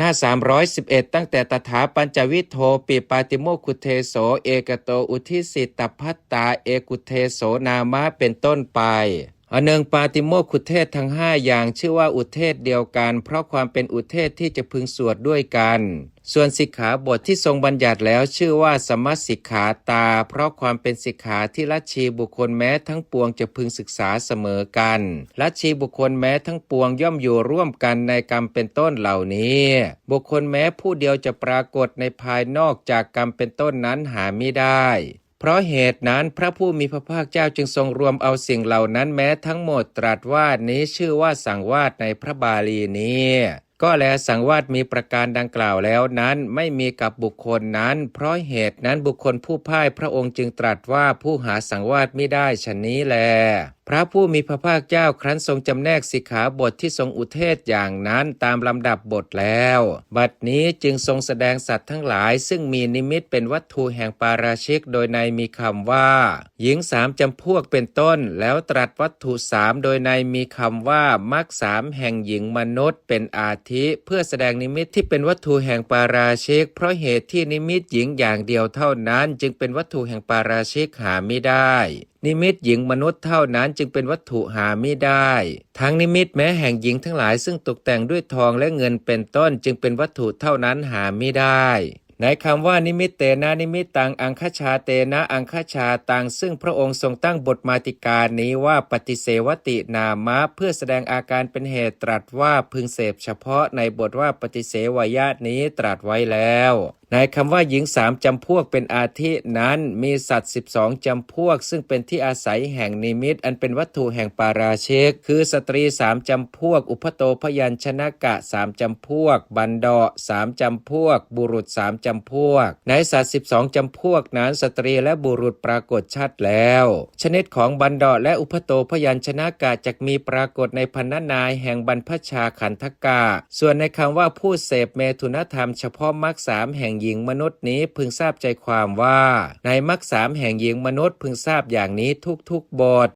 หน้า311ตั้งแต่ตถาปัญจวิโทปิปาติโมกขุเทโสเอกโตอุทิสิตพัตตาเอกุเทโสนามะเป็นต้นไปอันหนึ่งปาติโมกขุเทศทั้ง5อย่างชื่อว่าอุเทศเดียวกันเพราะความเป็นอุเทศที่จะพึงสวดด้วยกันส่วนสิกขาบทที่ทรงบัญญัติแล้วชื่อว่าสมัสสิกขาตาเพราะความเป็นสิกขาที่ลัทธิบุคคลแม้ทั้งปวงจะพึงศึกษาเสมอกันลัทธิบุคคลแม้ทั้งปวงย่อมอยู่ร่วมกันในกรรมเป็นต้นเหล่านี้บุคคลแม้ผู้เดียวจะปรากฏในภายนอกจากกรรมเป็นต้นนั้นหาไม่ได้เพราะเหตุนั้นพระผู้มีพระภาคเจ้าจึงทรงรวมเอาสิ่งเหล่านั้นแม้ทั้งหมดตรัสว่านี้ชื่อว่าสังวาสในพระบาลีนี้ก็แลสังวาสมีประการดังกล่าวแล้วนั้นไม่มีกับบุคคลนั้นเพราะเหตุนั้นบุคคลผู้พ่ายพระองค์จึงตรัสว่าผู้หาสังวาสไม่ได้ฉะนี้แลพระผู้มีพระภาคเจ้าครั้นทรงจำแนกสิกขาบทที่ทรงอุเทศอย่างนั้นตามลำดับบทแล้วบัดนี้จึงทรงแสดงสัตว์ทั้งหลายซึ่งมีนิมิตเป็นวัตถุแห่งปาราชิกโดยในมีคำว่าหญิง3จำพวกเป็นต้นแล้วตรัสวัตถุ3โดยในมีคำว่ามรรค3แห่งหญิงมนุษย์เป็นอาทิเพื่อแสดงนิมิตที่เป็นวัตถุแห่งปาราชิกเพราะเหตุที่นิมิตหญิงอย่างเดียวเท่านั้นจึงเป็นวัตถุแห่งปาราชิกหาไม่ได้นิมิตหญิงมนุษย์เท่านั้นจึงเป็นวัตถุหาไม่ได้ทั้งนิมิตแม้แห่งหญิงทั้งหลายซึ่งตกแต่งด้วยทองและเงินเป็นต้นจึงเป็นวัตถุเท่านั้นหาไม่ได้ในคำว่านิมิตเตนะนิมิตตังอังคชาเตนะอังคชาตังซึ่งพระองค์ทรงตั้งบทมาติกานี้ว่าปฏิเสวตินามะเพื่อแสดงอาการเป็นเหตุตรัสว่าพึงเสพเฉพาะในบทว่าปฏิเสวยะนี้ตรัสไว้แล้วในคำว่าหญิง3จำพวกเป็นอาทินั้นมีสัตว์12จำพวกซึ่งเป็นที่อาศัยแห่งนิมิตอันเป็นวัตถุแห่งปาราชิกคือสตรี3จำพวกอุปโตพยัญชนะกะ3จำพวกบันดา3จำพวกบุรุษ3จำพวกในสัตว์12จำพวกนั้นสตรีและบุรุษปรากฏชัดแล้วชนิดของบันดาและอุปโตพยัญชนะกะจักมีปรากฏในพรรณนาแห่งบรรพชาขันธกะส่วนในคำว่าผู้เสพเมถุนธรรมเฉพาะมรรค3แห่งหญิงมนุษย์นี้พึงทราบใจความว่าในมรรค3แห่งหญิงมนุษย์พึงทราบอย่างนี้ทุกๆบท